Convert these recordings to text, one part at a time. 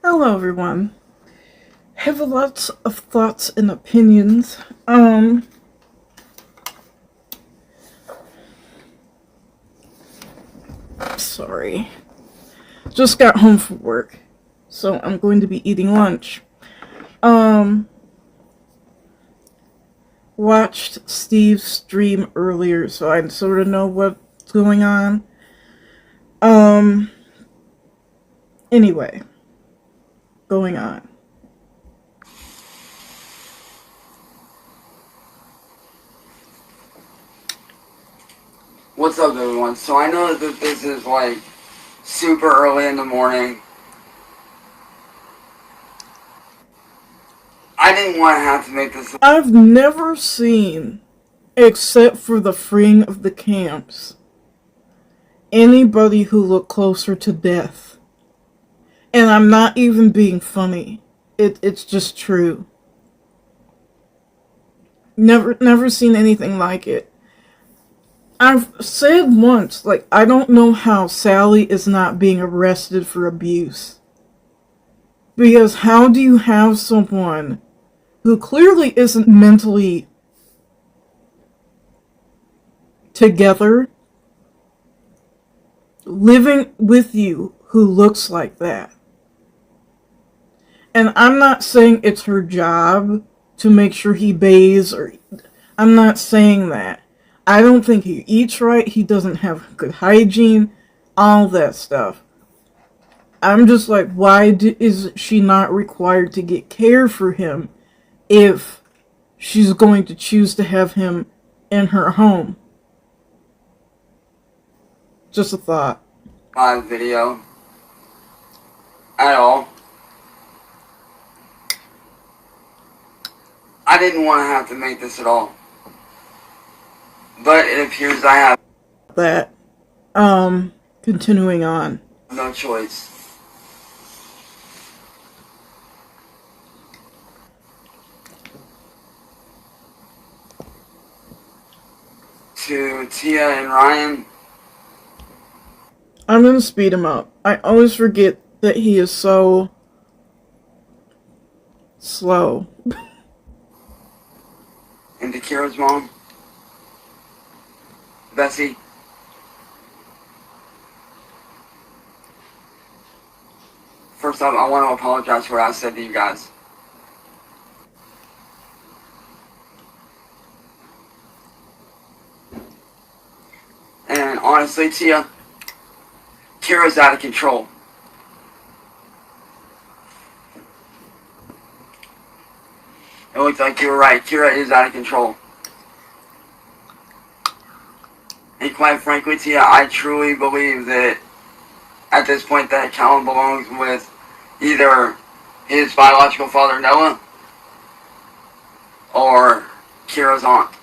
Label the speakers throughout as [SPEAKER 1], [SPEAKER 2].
[SPEAKER 1] Hello, everyone. Have lots of thoughts and opinions. Sorry. Just got home from work, so I'm going to be eating lunch. Watched Steve's stream earlier, so I sort of know what's going on. Anyway, going on.
[SPEAKER 2] What's up, everyone? So I know that this is like super early in the morning. I didn't want to have to make this.
[SPEAKER 1] I've never seen, except for the freeing of the camps, anybody who looked closer to death. And I'm not even being funny. It's just true. Never seen anything like it. I've said once, I don't know how Sally is not being arrested for abuse. Because how do you have someone who clearly isn't mentally together living with you who looks like that? And I'm not saying it's her job to make sure he bathes, or I'm not saying that. I don't think he eats right, he doesn't have good hygiene, all that stuff. I'm just like, why is she not required to get care for him if she's going to choose to have him in her home? Just a thought.
[SPEAKER 2] Live video at all. I didn't want to have to make this at all. But it appears I have
[SPEAKER 1] that. Continuing on.
[SPEAKER 2] No choice. To Tia and Ryan.
[SPEAKER 1] I'm gonna speed him up. I always forget that he is so slow.
[SPEAKER 2] And to Kira's mom. Bessie. First off, I want to apologize for what I said to you guys. And honestly, Tia, Kira's out of control. It looks like you were right. Kira is out of control. And quite frankly, Tia, I truly believe that at this point that Callum belongs with either his biological father, Noah, or Kira's aunt.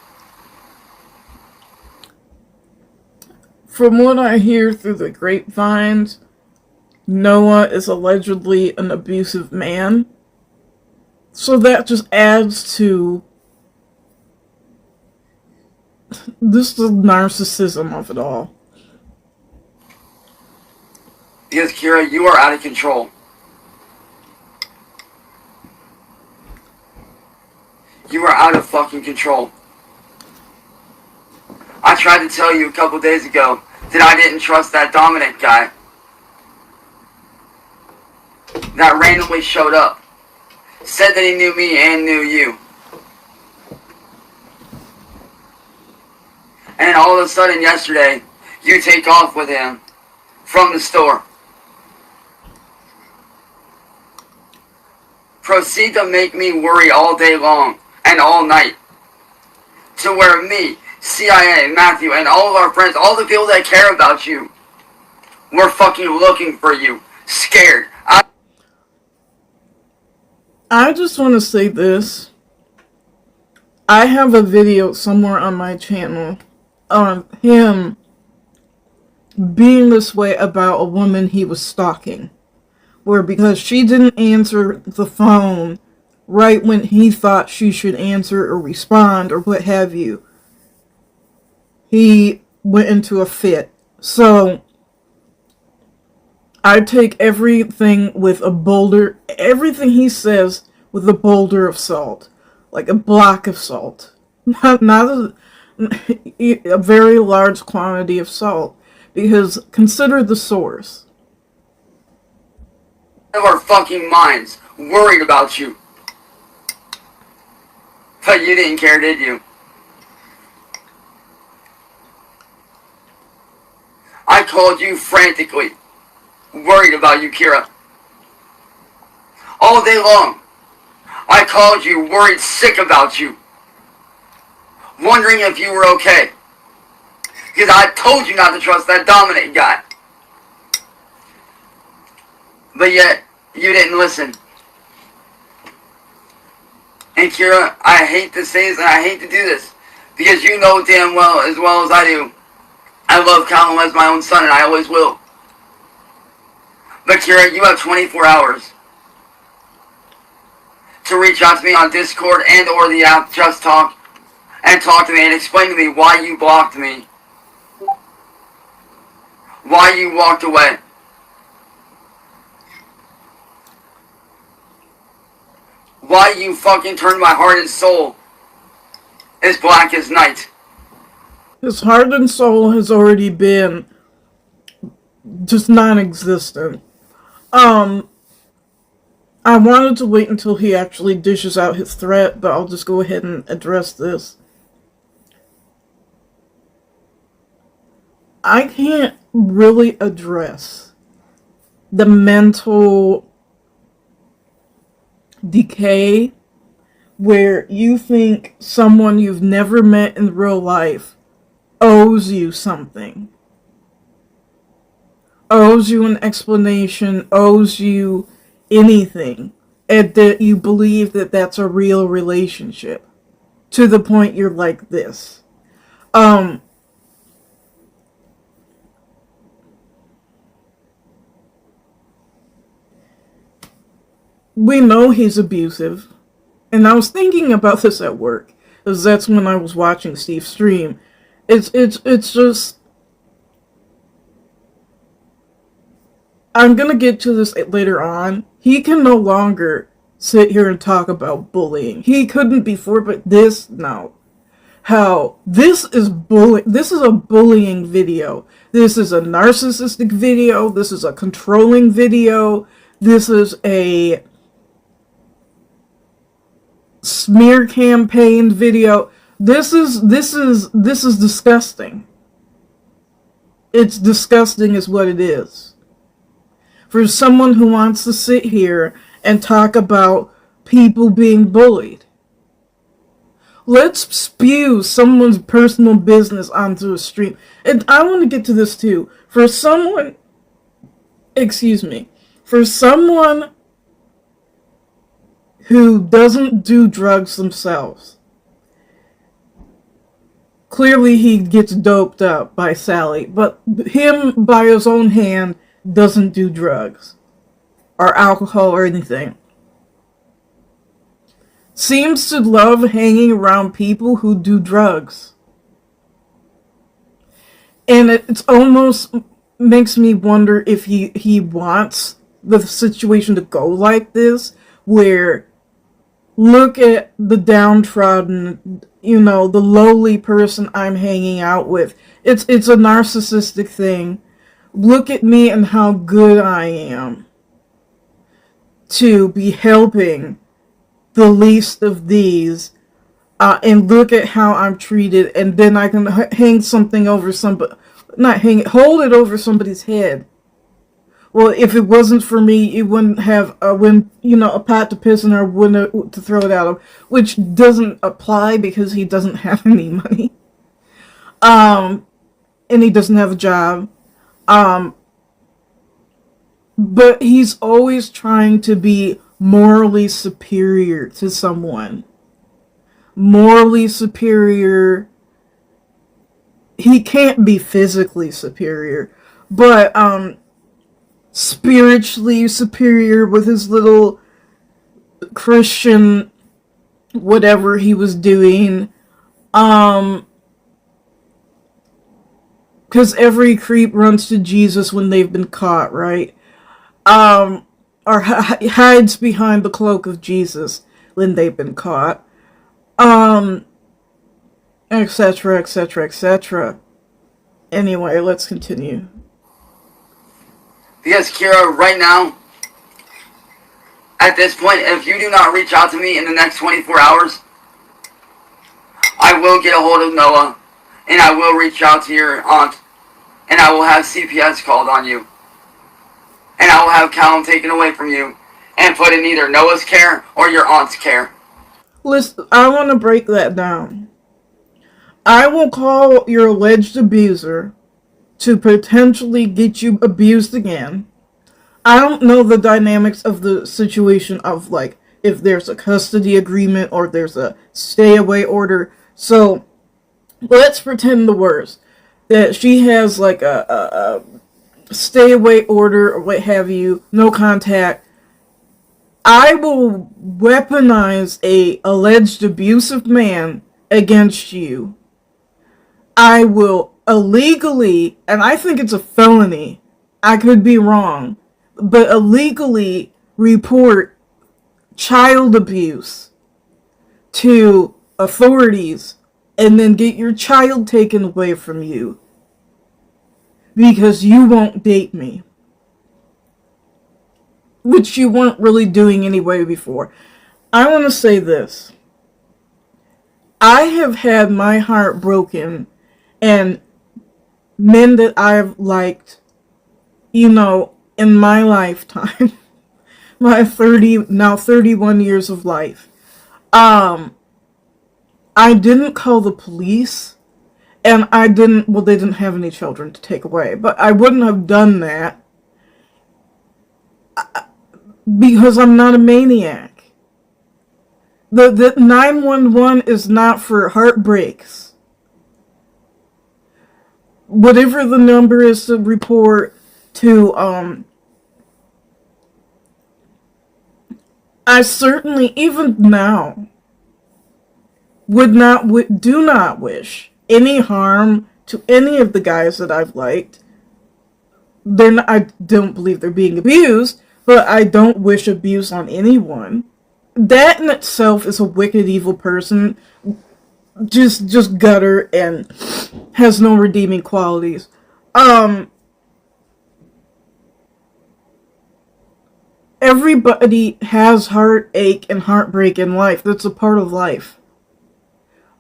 [SPEAKER 1] From what I hear through the grapevines, Noah is allegedly an abusive man. So that just adds to this the narcissism of it all.
[SPEAKER 2] Because Kira, you are out of control. You are out of fucking control. I tried to tell you a couple days ago that I didn't trust that Dominic guy that randomly showed up. Said that he knew me and knew you. And all of a sudden yesterday, you take off with him from the store. Proceed to make me worry all day long and all night. To where me, CIA, Matthew, and all of our friends, all the people that care about you, we're fucking looking for you. Scared.
[SPEAKER 1] I just want to say this. I have a video somewhere on my channel of him being this way about a woman he was stalking. Where because she didn't answer the phone right when he thought she should answer or respond or what have you, he went into a fit. So I take everything with a boulder, everything he says with a boulder of salt, like a block of salt, not a very large quantity of salt, because consider the source.
[SPEAKER 2] Of our fucking minds, worried about you. But you didn't care, did you? I called you frantically, worried about you, Kira. All day long, I called you worried sick about you, wondering if you were okay. Because I told you not to trust that Dominic guy. But yet, you didn't listen. And Kira, I hate to say this and I hate to do this, because you know damn well as I do, I love Callum as my own son and I always will. But Kira, you have 24 hours to reach out to me on Discord and or the app Just Talk and talk to me and explain to me why you blocked me. Why you walked away. Why you fucking turned my heart and soul as black as night.
[SPEAKER 1] His heart and soul has already been just non-existent. I wanted to wait until he actually dishes out his threat, but I'll just go ahead and address this. I can't really address the mental decay where you think someone you've never met in real life owes you something. Owes you an explanation, owes you anything, and that you believe that that's a real relationship. To the point you're like this. We know he's abusive. And I was thinking about this at work, because that's when I was watching Steve stream. It's just... I'm gonna get to this later on. He can no longer sit here and talk about bullying. He couldn't before, but this, no. How this is a bullying video. This is a narcissistic video. This is a controlling video. This is a smear campaign video. This is disgusting. It's disgusting is what it is. For someone who wants to sit here and talk about people being bullied. Let's spew someone's personal business onto a stream. And I want to get to this too. For someone who doesn't do drugs themselves. Clearly he gets doped up by Sally, but him by his own hand doesn't do drugs or alcohol or anything. Seems to love hanging around people who do drugs. And it's almost makes me wonder if he wants the situation to go like this, where look at the downtrodden, the lowly person I'm hanging out with. It's a narcissistic thing. Look at me and how good I am to be helping the least of these, and look at how I'm treated, and then I can hang something over somebody, hold it over somebody's head. Well, if it wasn't for me, you wouldn't have a pot to piss in or wouldn't to throw it at him, which doesn't apply because he doesn't have any money, and he doesn't have a job, but he's always trying to be morally superior to someone. Morally superior. He can't be physically superior, but spiritually superior with his little Christian whatever he was doing. Because every creep runs to Jesus when they've been caught, right? um, or hides behind the cloak of Jesus when they've been caught, um, etc., etc., etc. Anyway, let's continue.
[SPEAKER 2] Because Kira, right now, at this point, if you do not reach out to me in the next 24 hours, I will get a hold of Noah, and I will reach out to your aunt, and I will have CPS called on you, and I will have Callum taken away from you, and put in either Noah's care or your aunt's care.
[SPEAKER 1] Listen, I want to break that down. I will call your alleged abuser to potentially get you abused again. I don't know the dynamics of the situation of, like, if there's a custody agreement or there's a stay away order. So let's pretend the worst. That she has like a stay away order or what have you, no contact. I will weaponize a alleged abusive man against you. I will illegally, and I think it's a felony, I could be wrong, but illegally report child abuse to authorities and then get your child taken away from you because you won't date me, which you weren't really doing anyway before. I want to say this. I have had my heart broken, and men that I've liked, in my lifetime, my 31 years of life, I didn't call the police, and they didn't have any children to take away, but I wouldn't have done that because I'm not a maniac. The 911 is not for heartbreaks. Whatever the number is to report to, I certainly, even now, do not wish any harm to any of the guys that I've liked. I don't believe they're being abused, but I don't wish abuse on anyone. That in itself is a wicked, evil person, just gutter and has no redeeming qualities. Everybody has heartache and heartbreak in life. That's a part of life.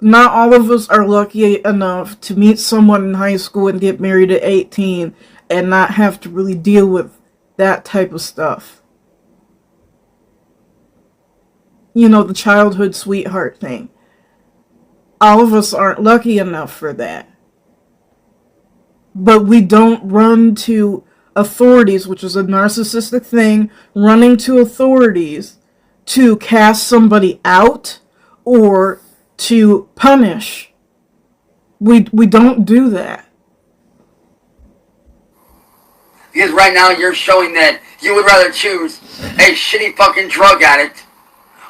[SPEAKER 1] Not all of us are lucky enough to meet someone in high school and get married at 18 and not have to really deal with that type of stuff. The childhood sweetheart thing. All of us aren't lucky enough for that. But we don't run to authorities, which is a narcissistic thing, running to authorities to cast somebody out or to punish. We don't do that.
[SPEAKER 2] Because right now you're showing that you would rather choose a shitty fucking drug addict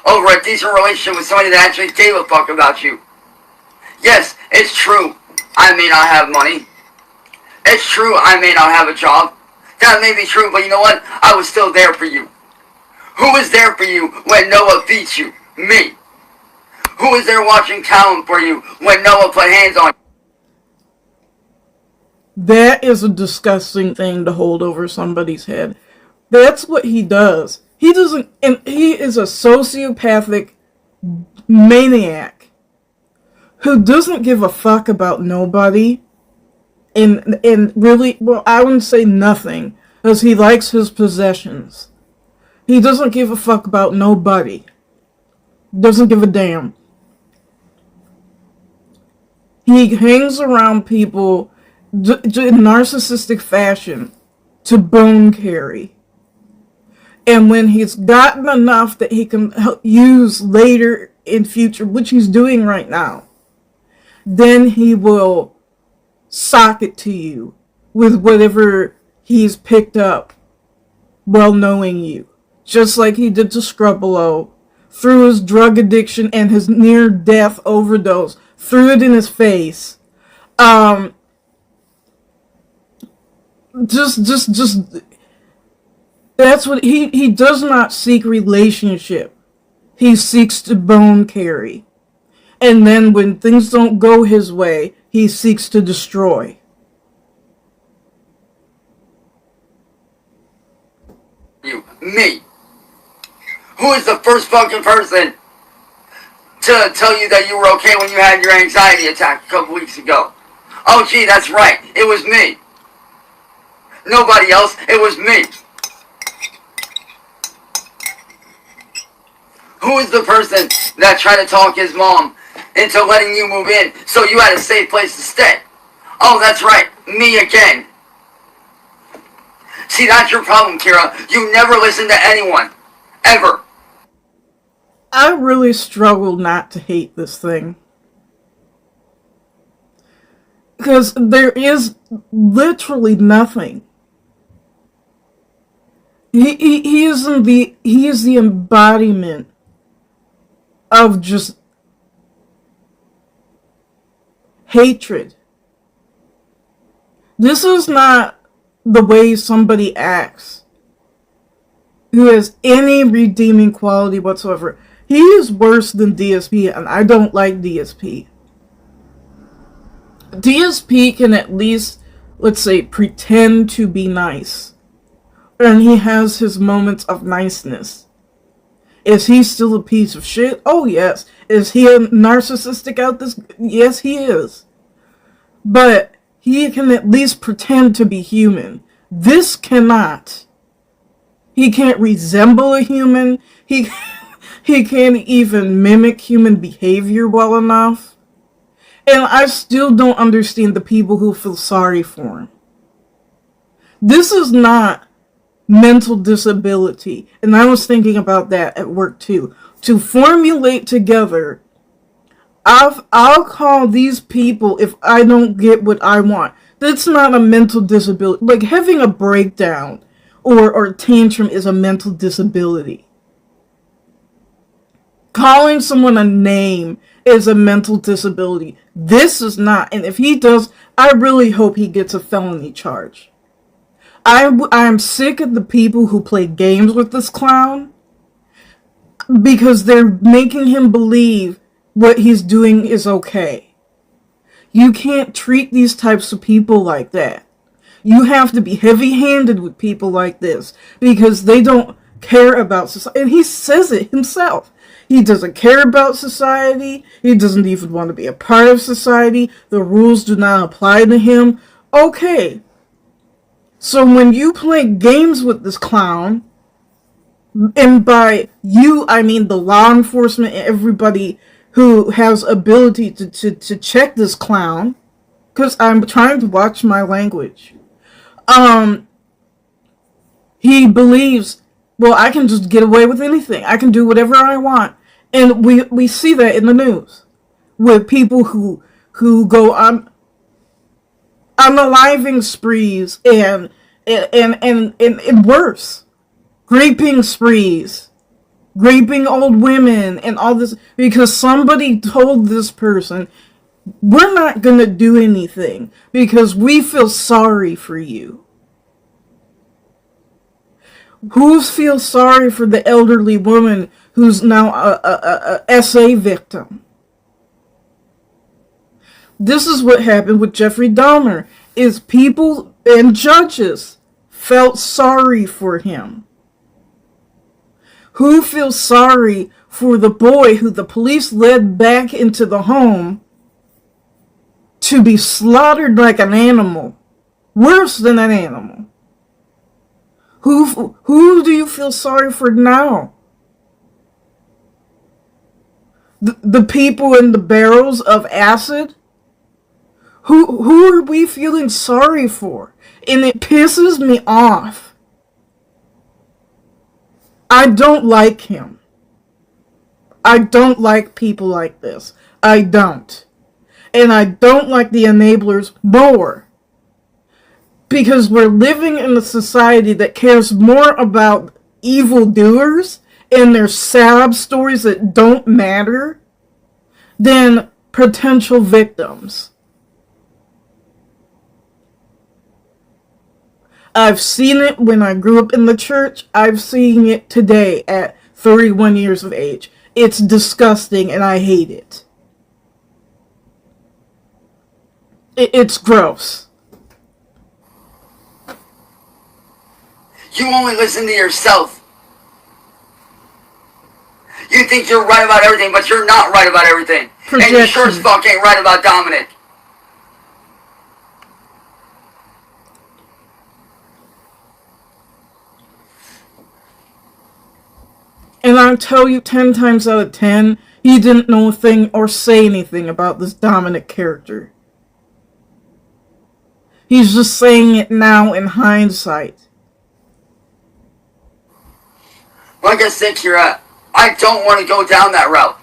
[SPEAKER 2] over a decent relationship with somebody that actually gave a fuck about you. Yes, it's true, I may not have money. It's true, I may not have a job. That may be true, but you know what? I was still there for you. Who was there for you when Noah beat you? Me. Who was there watching Callum for you when Noah put hands on you?
[SPEAKER 1] That is a disgusting thing to hold over somebody's head. That's what he does. He is a sociopathic maniac who doesn't give a fuck about nobody. And really, well, I wouldn't say nothing, because he likes his possessions. He doesn't give a fuck about nobody. Doesn't give a damn. He hangs around people in narcissistic fashion to bone carry. And when he's gotten enough that he can use later in future, which he's doing right now, then he will sock it to you with whatever he's picked up while knowing you. Just like he did to Scrubolo, through his drug addiction and his near-death overdose, threw it in his face. Just That's what he does not seek relationship. He seeks to bone carry. And then when things don't go his way, he seeks to destroy.
[SPEAKER 2] Me. Who is the first fucking person to tell you that you were okay when you had your anxiety attack a couple weeks ago? Oh gee, that's right. It was me. Nobody else. It was me. Who is the person that tried to talk his mom into letting you move in so you had a safe place to stay? Oh, that's right. Me again. See, that's your problem, Kira. You never listen to anyone. Ever.
[SPEAKER 1] I really struggle not to hate this thing. Because there is literally nothing. He is the embodiment of just hatred. This is not the way somebody acts who has any redeeming quality whatsoever. He is worse than DSP, and I don't like DSP. DSP can at least, let's say, pretend to be nice. And he has his moments of niceness. Is he still a piece of shit? Oh, yes. Is he a narcissistic out this? Yes, he is. But he can at least pretend to be human. This cannot. He can't resemble a human. He can't even mimic human behavior well enough. And I still don't understand the people who feel sorry for him. This is not mental disability. And I was thinking about that at work too. To formulate together, I'll call these people if I don't get what I want. That's not a mental disability. Like having a breakdown or tantrum is a mental disability. Calling someone a name is a mental disability. This is not. And if he does, I really hope he gets a felony charge. I'm sick of the people who play games with this clown because they're making him believe what he's doing is okay. You can't treat these types of people like that. You have to be heavy-handed with people like this because they don't care about society. And he says it himself. He doesn't care about society. He doesn't even want to be a part of society. The rules do not apply to him. Okay. So when you play games with this clown, and by you, I mean the law enforcement and everybody who has ability to check this clown, because I'm trying to watch my language, he believes, well, I can just get away with anything. I can do whatever I want. And we see that in the news with people who go on unaliving sprees and worse, raping sprees, raping old women and all this because somebody told this person, we're not going to do anything because we feel sorry for you. Who feels sorry for the elderly woman who's now a SA victim? This is what happened with Jeffrey Dahmer, is people and judges felt sorry for him. Who feels sorry for the boy who the police led back into the home to be slaughtered like an animal? Worse than an animal. Who do you feel sorry for now? The people in the barrels of acid? Who are we feeling sorry for? And it pisses me off. I don't like him. I don't like people like this. I don't. And I don't like the enablers more. Because we're living in a society that cares more about evildoers and their sad stories that don't matter than potential victims. I've seen it when I grew up in the church. I've seen it today at 31 years of age. It's disgusting and I hate it. It's gross.
[SPEAKER 2] You only listen to yourself. You think you're right about everything, but you're not right about everything.
[SPEAKER 1] Projection.
[SPEAKER 2] And you sure as fuck ain't right about Dominic.
[SPEAKER 1] And I'll tell you 10 times out of 10, he didn't know a thing or say anything about this Dominic character. He's just saying it now in hindsight.
[SPEAKER 2] Like I said, Kira, I don't want to go down that route.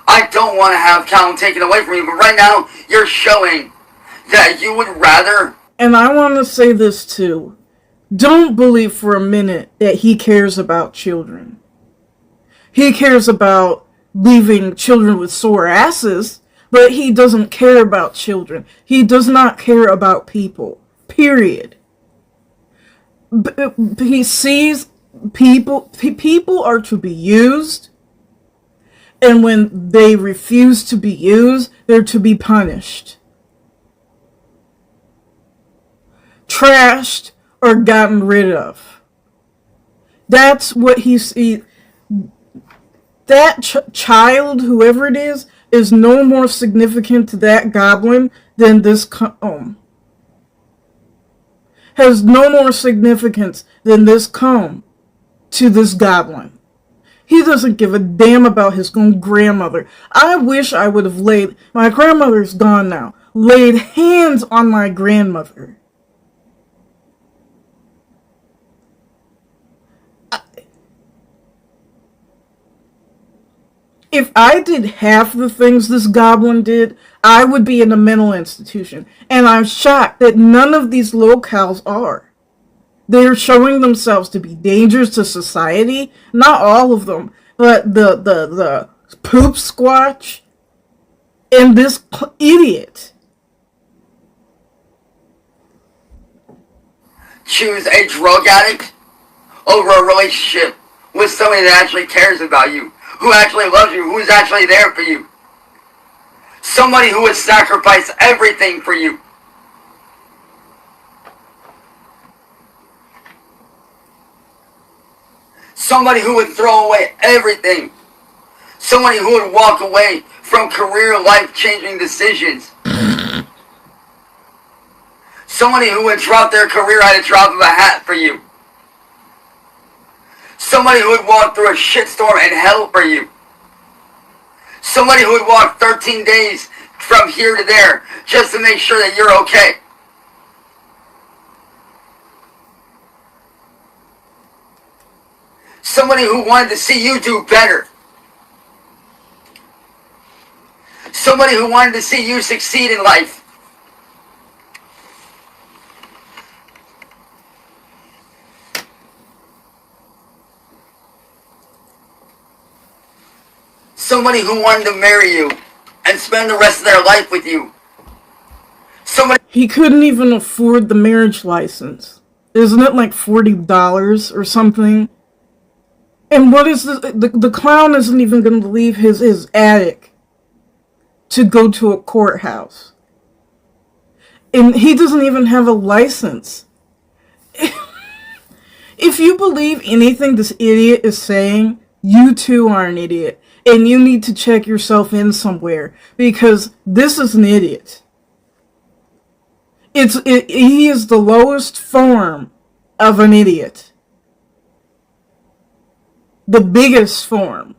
[SPEAKER 2] I don't want to have Callum taken away from you, but right now, you're showing that you would rather...
[SPEAKER 1] And I want to say this too. Don't believe for a minute that he cares about children. He cares about leaving children with sore asses, but he doesn't care about children. He does not care about people. Period. He sees people are to be used, and when they refuse to be used, they're to be punished. Trashed or gotten rid of. That's what he sees. That child, whoever it is no more significant to that goblin than this has no more significance than this comb to this goblin. He doesn't give a damn about his own grandmother. I wish I would have my grandmother's gone now, laid hands on my grandmother. If I did half the things this goblin did, I would be in a mental institution. And I'm shocked that none of these locals are. They're showing themselves to be dangerous to society. Not all of them, but the poop squatch and this idiot.
[SPEAKER 2] Choose a drug addict over a relationship with somebody that actually cares about you, who actually loves you, who's actually there for you. Somebody who would sacrifice everything for you. Somebody who would throw away everything. Somebody who would walk away from career life-changing decisions. Somebody who would drop their career at a drop of a hat for you. Somebody who would walk through a shitstorm and hell for you. Somebody who would walk 13 days from here to there just to make sure that you're okay. Somebody who wanted to see you do better. Somebody who wanted to see you succeed in life. Somebody who wanted to marry you and spend the rest of their life with you. Somebody...
[SPEAKER 1] He couldn't even afford the marriage license. Isn't it like $40 or something? And what is this? The clown isn't even going to leave his attic to go to a courthouse. And he doesn't even have a license. If you believe anything this idiot is saying, you too are an idiot. And you need to check yourself in somewhere. Because this is an idiot. He is the lowest form of an idiot. The biggest form.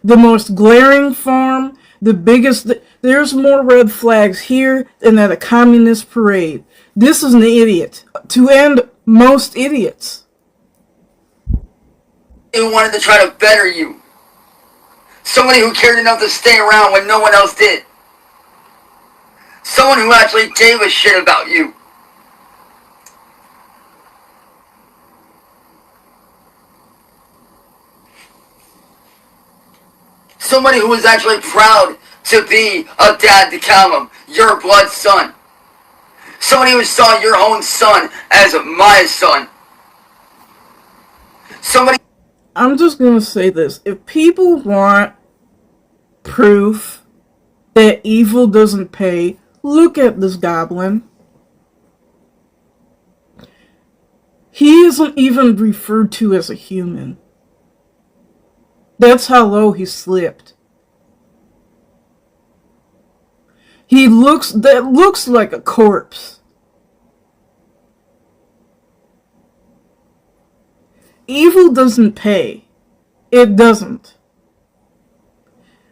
[SPEAKER 1] The most glaring form. The biggest... There's more red flags here than at a communist parade. This is an idiot. To end most idiots.
[SPEAKER 2] Who wanted to try to better you. Somebody who cared enough to stay around when no one else did. Someone who actually gave a shit about you. Somebody who was actually proud to be a dad to Callum, your blood son. Somebody who saw your own son as my son. Somebody.
[SPEAKER 1] I'm just gonna say this. If people want proof that evil doesn't pay, look at this goblin. He isn't even referred to as a human. That's how low he slipped. That looks like a corpse. Evil doesn't pay. It doesn't.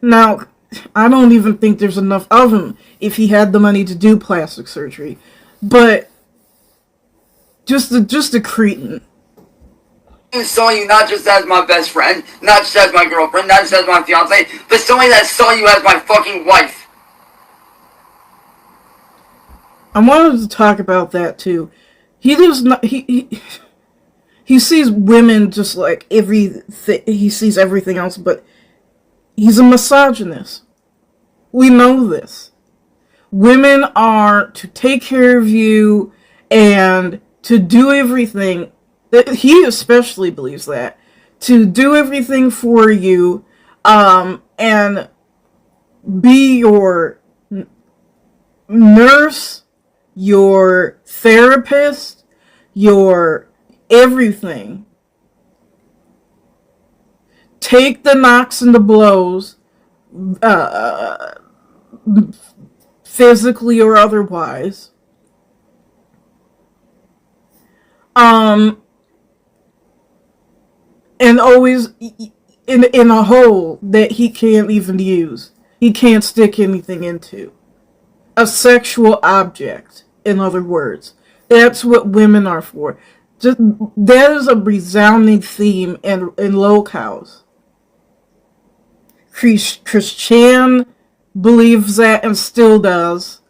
[SPEAKER 1] Now, I don't even think there's enough of him if he had the money to do plastic surgery. But just a cretin.
[SPEAKER 2] I saw you not just as my best friend, not just as my girlfriend, not just as my fiance, but somebody that saw you as my fucking wife.
[SPEAKER 1] I wanted to talk about that too. He does not. He sees women just like everything. He sees everything else, but he's a misogynist. We know this. Women are to take care of you and to do everything. He especially believes that. To do everything for you, and be your nurse, your therapist, your everything. Take the knocks and the blows, physically or otherwise. And always in a hole that he can't even use. He can't stick anything into. A sexual object, in other words. That's what women are for. That is a resounding theme in locales. Christian believes that and still does.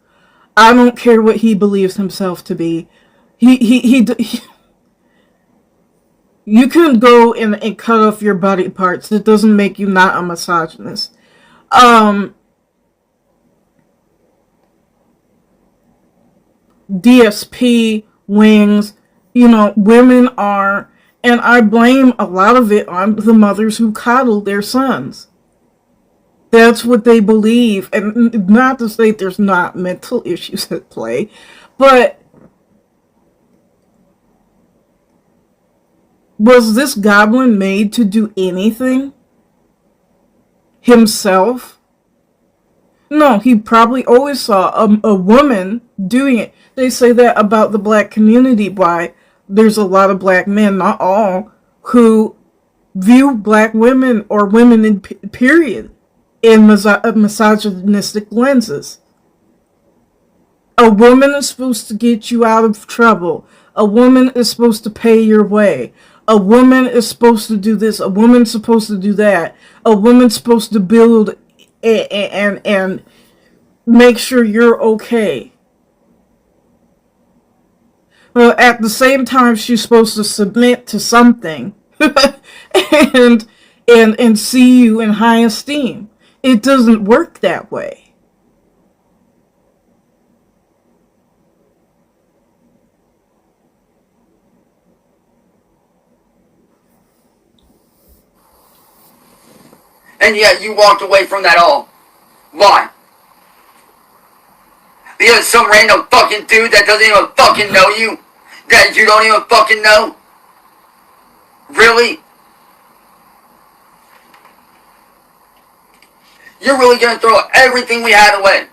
[SPEAKER 1] I don't care what he believes himself to be. You can go and cut off your body parts. It doesn't make you not a misogynist. DSP, wings, women are, and I blame a lot of it on the mothers who coddle their sons. That's what they believe, and not to say there's not mental issues at play, but was this goblin made to do anything himself? No, he probably always saw a woman doing it. They say that about the black community. Why? There's a lot of black men, not all, who view black women or women in period in misogynistic lenses. A woman is supposed to get you out of trouble. A woman is supposed to pay your way. A woman is supposed to do this. A woman's supposed to do that. A woman's supposed to build and make sure you're okay. Well, at the same time, she's supposed to submit to something and see you in high esteem. It doesn't work that way.
[SPEAKER 2] And yet you walked away from that all. Why? Because some random fucking dude that doesn't even fucking know you? That you don't even fucking know? Really? You're really gonna throw everything we had away?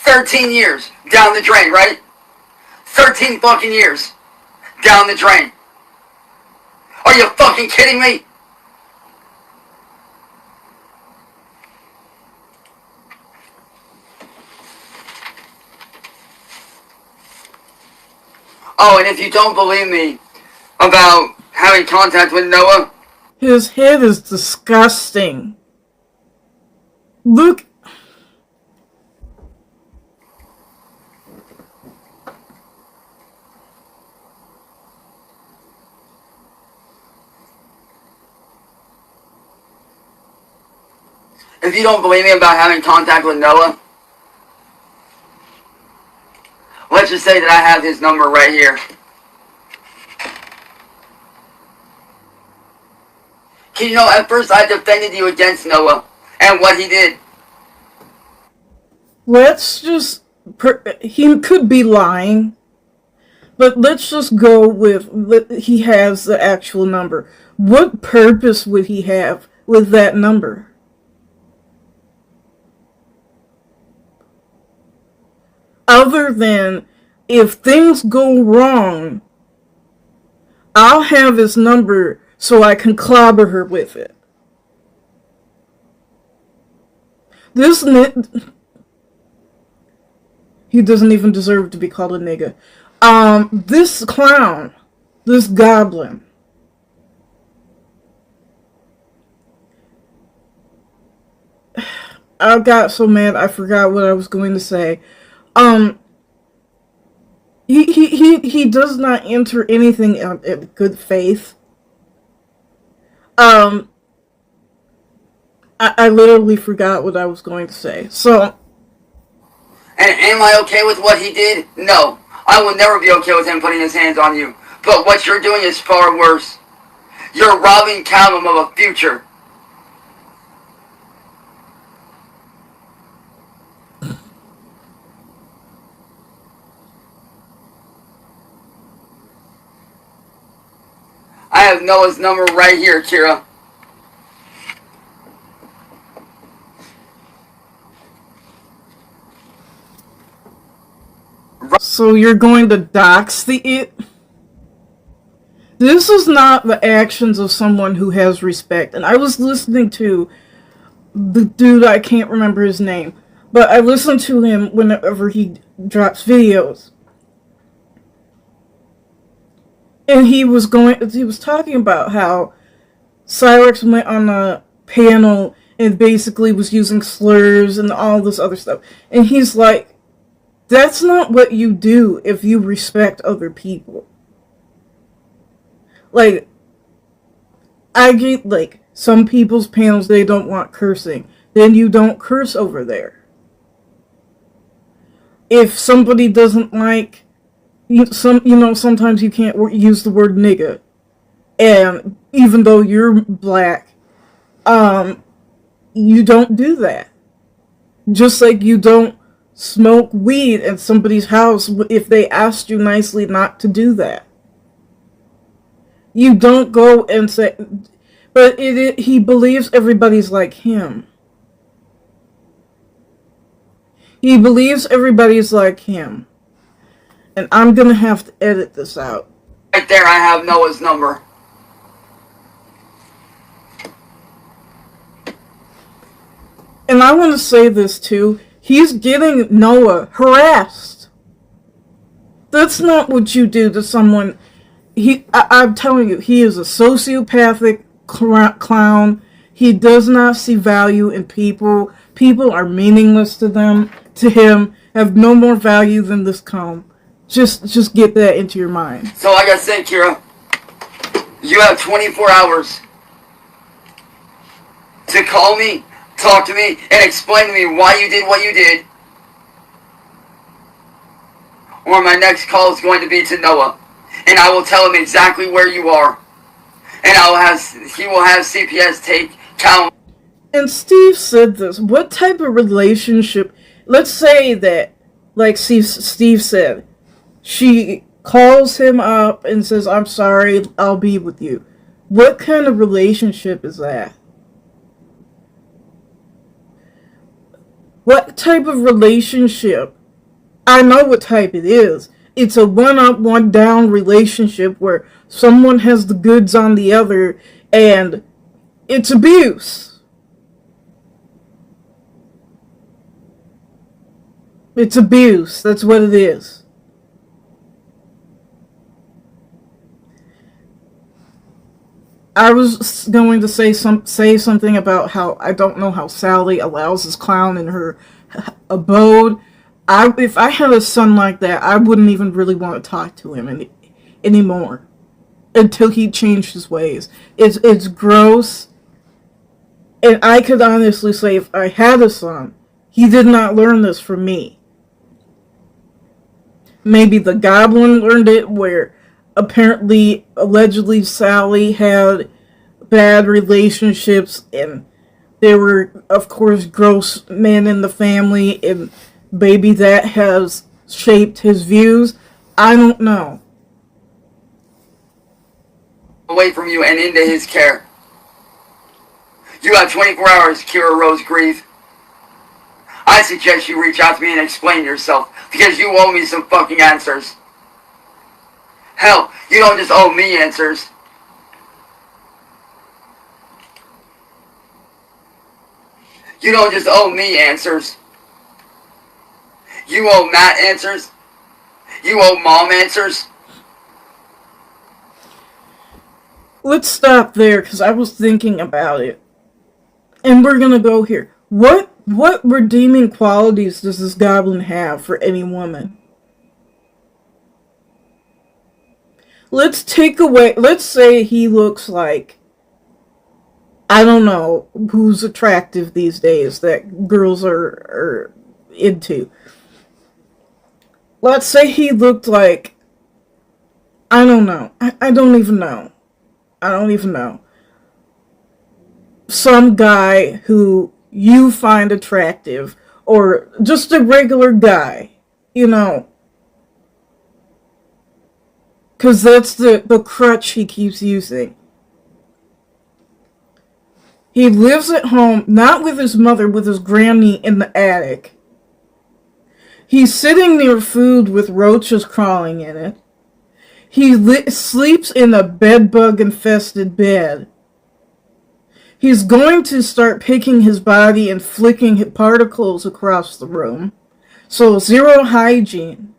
[SPEAKER 2] 13 years down the drain, right? 13 fucking years down the drain. Are you fucking kidding me? Oh, and if you don't believe me about having contact with Noah,
[SPEAKER 1] his head is disgusting. Look.
[SPEAKER 2] if you don't believe me about having contact with Noah, let's let's just say that I have his number right here. You know, at first I defended you against Noah and what he did.
[SPEAKER 1] Let's just... he could be lying, but let's just go with he has the actual number. What purpose would he have with that number? Other than, if things go wrong, I'll have his number so I can clobber her with it. He doesn't even deserve to be called a nigga. This clown, this goblin, I got so mad I forgot what I was going to say. He does not enter anything in good faith. I literally forgot what I was going to say. So,
[SPEAKER 2] and am I okay with what he did? No. I will never be okay with him putting his hands on you. But what you're doing is far worse. You're robbing Callum of a future. I have Noah's number right here, Kira.
[SPEAKER 1] So you're going to dox the it? This is not the actions of someone who has respect. And I was listening to the dude, I can't remember his name, but I listen to him whenever he drops videos. And he was talking about how Cyrex went on a panel and basically was using slurs and all this other stuff. And he's like, that's not what you do if you respect other people. Like, I get, like, some people's panels, they don't want cursing. Then you don't curse over there. If somebody doesn't like, sometimes you can't use the word nigga. And even though you're black, you don't do that. Just like you don't smoke weed at somebody's house if they asked you nicely not to do that. You don't go and say, but he believes everybody's like him. He believes everybody's like him. And I'm gonna have to edit this out.
[SPEAKER 2] Right there, I have Noah's number.
[SPEAKER 1] And I want to say this too. He's getting Noah harassed. That's not what you do to someone. I'm telling you, he is a sociopathic clown. He does not see value in people. People are meaningless to him, have no more value than this comb. Just get that into your mind.
[SPEAKER 2] So like I said, Kira, you have 24 hours to call me, talk to me, and explain to me why you did what you did. Or my next call is going to be to Noah. And I will tell him exactly where you are. And he will have CPS take Callum.
[SPEAKER 1] And Steve said this. What type of relationship? Let's say that, like Steve said, she calls him up and says, I'm sorry, I'll be with you. What kind of relationship is that? What type of relationship? I know what type it is. It's a one-up, one-down relationship where someone has the goods on the other, and it's abuse. It's abuse. That's what it is. I was going to say something about how I don't know how Sally allows this clown in her abode. If I had a son like that, I wouldn't even really want to talk to him anymore until he changed his ways. It's gross, and I could honestly say if I had a son, he did not learn this from me. maybe the goblin learned it, where apparently, allegedly, Sally had bad relationships, and there were, of course, gross men in the family, and maybe that has shaped his views. I don't know.
[SPEAKER 2] Away from you and into his care. You have 24 hours to cure Rose grief. I suggest you reach out to me and explain yourself, because you owe me some fucking answers. Hell, you don't just owe me answers. You don't just owe me answers. You owe Matt answers. You owe Mom answers.
[SPEAKER 1] Let's stop there, because I was thinking about it. And we're gonna go here. What redeeming qualities does this goblin have for any woman? Let's say he looks like, I don't know who's attractive these days that girls are into. Let's say he looked like, I don't know. I don't even know. I don't even know. Some guy who you find attractive, or just a regular guy, you know. Because that's the crutch he keeps using. He lives at home, not with his mother, with his granny in the attic. He's sitting near food with roaches crawling in it. He sleeps in a bedbug-infested bed. He's going to start picking his body and flicking particles across the room. So, zero hygiene.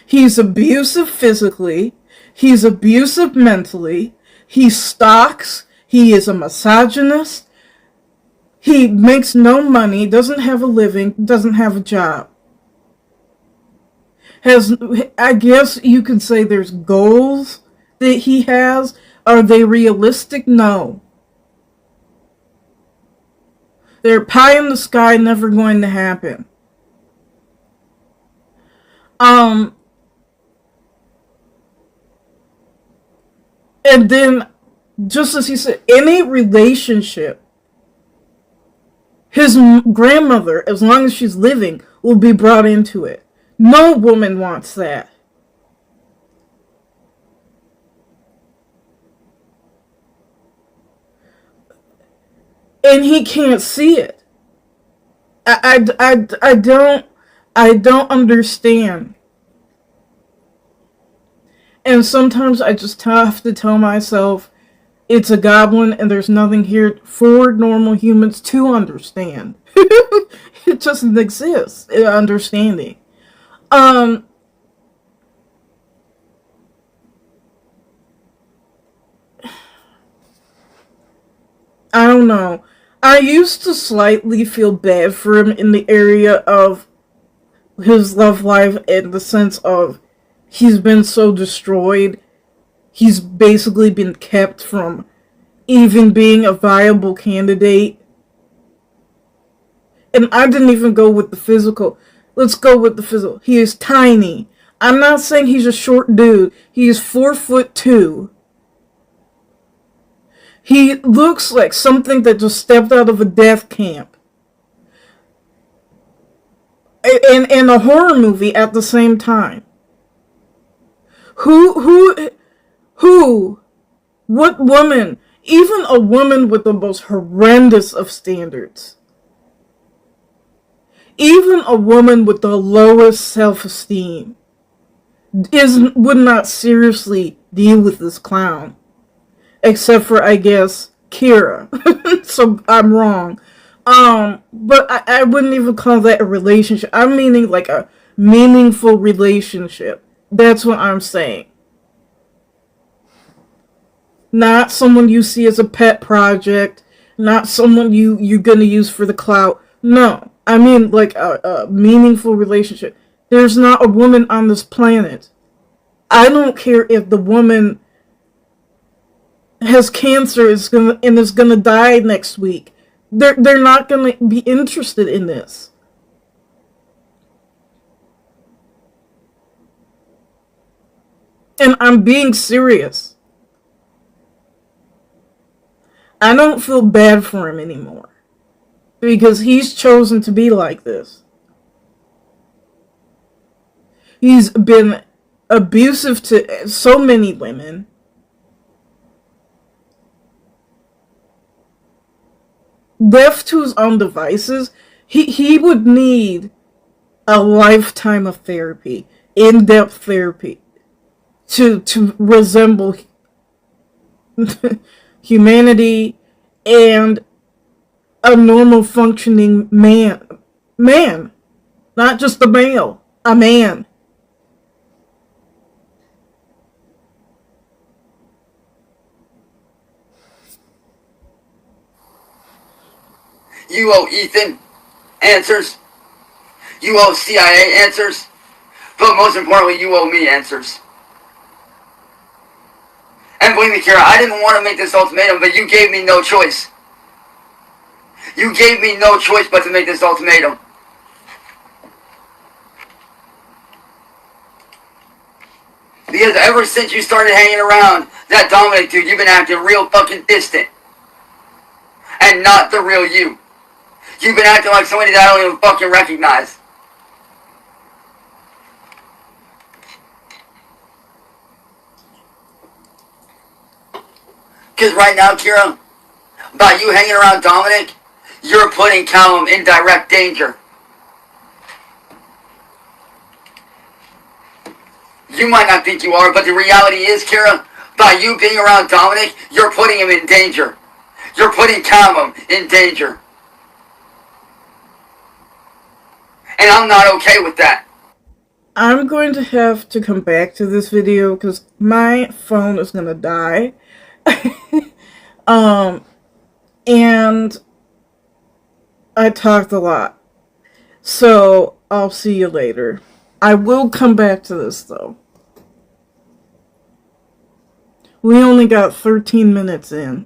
[SPEAKER 1] He's abusive physically. He's abusive mentally. He stalks. He is a misogynist. He makes no money, doesn't have a living, doesn't have a job. I guess you could say there's goals that he has. Are they realistic? No. They're pie in the sky, never going to happen. And then, just as he said, any relationship, his grandmother, as long as she's living, will be brought into it. No woman wants that. And he can't see it. I don't understand. And sometimes I just have to tell myself it's a goblin and there's nothing here for normal humans to understand. It doesn't exist, understanding. I don't know. I used to slightly feel bad for him in the area of his love life, in the sense of he's been so destroyed. He's basically been kept from even being a viable candidate. And I didn't even go with the physical. Let's go with the physical. He is tiny. I'm not saying he's a short dude. He is 4'2". He looks like something that just stepped out of a death camp. And a horror movie at the same time. What woman, even a woman with the most horrendous of standards, even a woman with the lowest self-esteem, would not seriously deal with this clown. Except for, I guess, Kira. So I'm wrong. But I wouldn't even call that a relationship. I'm meaning like a meaningful relationship. That's what I'm saying. Not someone you see as a pet project. Not someone you're gonna use for the clout. No. I mean like a meaningful relationship. There's not a woman on this planet. I don't care if the woman has cancer is gonna die next week. They're not gonna be interested in this. And I'm being serious. I don't feel bad for him anymore. Because he's chosen to be like this. He's been abusive to so many women. Left to his own devices, he would need a lifetime of therapy, in-depth therapy, to resemble humanity and a normal functioning man. Man. Not just a male. A man.
[SPEAKER 2] You owe Ethan answers. You owe CIA answers. But most importantly, you owe me answers. And believe me, Kira, I didn't want to make this ultimatum, but you gave me no choice. You gave me no choice but to make this ultimatum. Because ever since you started hanging around that Dominic dude, you've been acting real fucking distant. And not the real you. You've been acting like somebody that I don't even fucking recognize. Because right now, Kira, by you hanging around Dominic, you're putting Callum in direct danger. You might not think you are, but the reality is, Kira, by you being around Dominic, you're putting him in danger. You're putting Callum in danger. And I'm not okay with that.
[SPEAKER 1] I'm going to have to come back to this video because my phone is going to die. And I talked a lot. So I'll see you later. I will come back to this though. We only got 13 minutes in.